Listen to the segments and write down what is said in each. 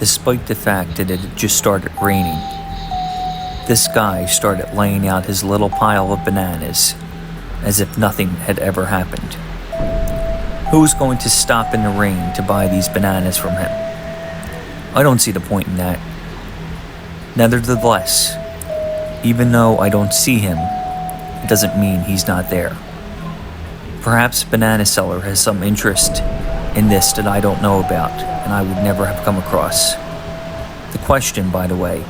despite the fact that it had just started raining. This guy started laying out his little pile of bananas as if nothing had ever happened. Who was going to stop in the rain to buy these bananas from him? I don't see the point in that. Nevertheless, even though I don't see him, it doesn't mean he's not there. Perhaps the banana seller has some interest in this that I don't know about and I would never have come across. The question, by the way,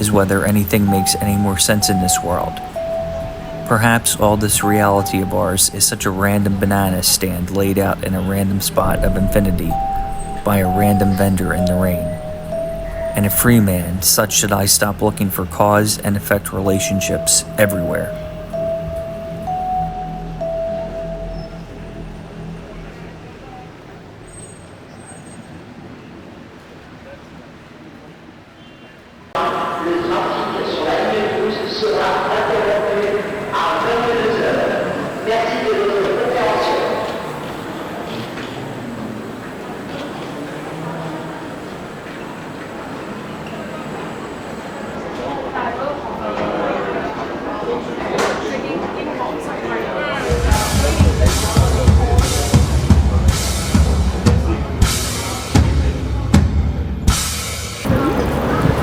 is whether anything makes any more sense in this world. Perhaps all this reality of ours is such a random banana stand laid out in a random spot of infinity by a random vendor in the rain, and a free man such that I stop looking for cause and effect relationships everywhere.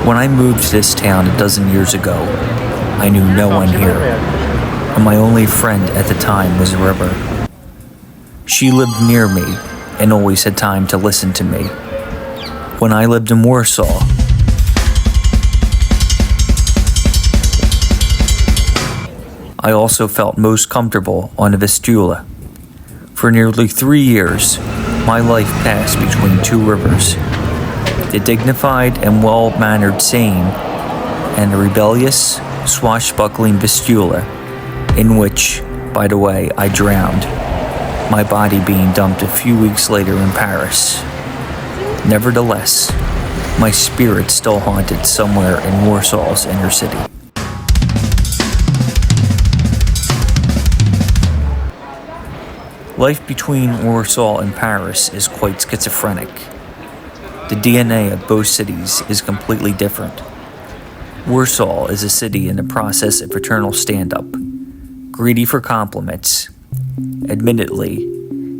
When I moved to this town a dozen years ago, I knew no one here, and my only friend at the time was a river. She lived near me and always had time to listen to me. When I lived in Warsaw, I also felt most comfortable on the Vistula. For nearly 3 years, my life passed between two rivers. The dignified and well-mannered Seine, and the rebellious, swashbuckling Vistula, in which, by the way, I drowned, my body being dumped a few weeks later in Paris. Nevertheless, my spirit still haunted somewhere in Warsaw's inner city. Life between Warsaw and Paris is quite schizophrenic. The DNA of both cities is completely different. Warsaw is a city in the process of eternal stand-up, greedy for compliments. Admittedly,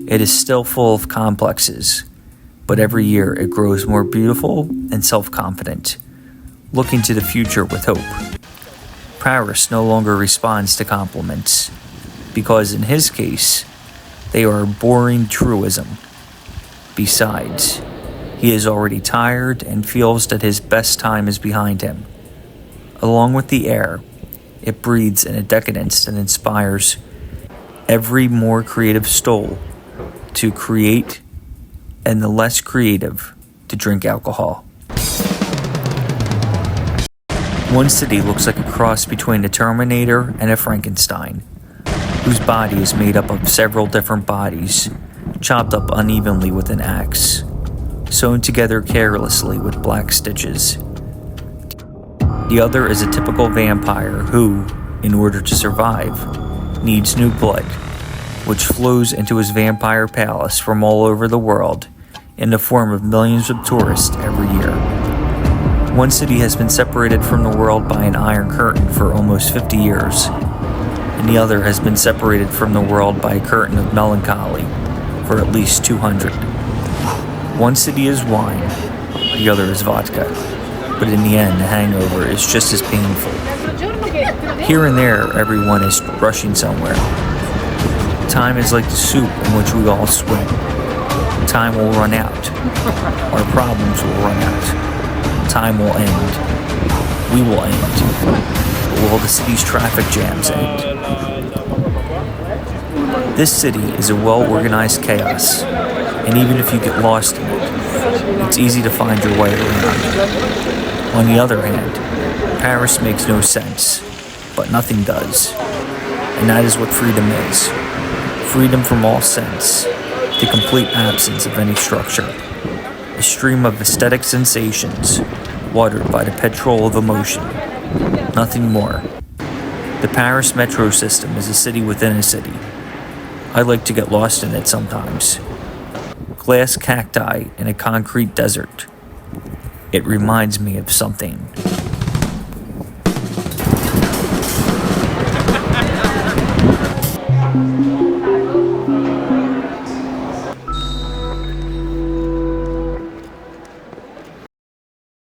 it is still full of complexes, but every year it grows more beautiful and self-confident, looking to the future with hope. Paris no longer responds to compliments, because in his case, they are a boring truism. Besides, he is already tired and feels that his best time is behind him. Along with the air, it breathes in a decadence that inspires every more creative soul to create and the less creative to drink alcohol. One city looks like a cross between a Terminator and a Frankenstein, whose body is made up of several different bodies, chopped up unevenly with an axe, sewn together carelessly with black stitches. The other is a typical vampire who, in order to survive, needs new blood, which flows into his vampire palace from all over the world in the form of millions of tourists every year. One city has been separated from the world by an iron curtain for almost 50 years, and the other has been separated from the world by a curtain of melancholy for at least 200. One city is wine, the other is vodka, but in the end, the hangover is just as painful. Here and there, everyone is rushing somewhere. Time is like the soup in which we all swim. Time will run out. Our problems will run out. Time will end. We will end. But will the city's traffic jams end? This city is a well-organized chaos, and even if you get lost in it, it's easy to find your way around. On the other hand, Paris makes no sense, but nothing does. And that is what freedom is. Freedom from all sense, the complete absence of any structure. A stream of aesthetic sensations, watered by the petrol of emotion. Nothing more. The Paris metro system is a city within a city. I like to get lost in it sometimes. Glass cacti in a concrete desert. It reminds me of something.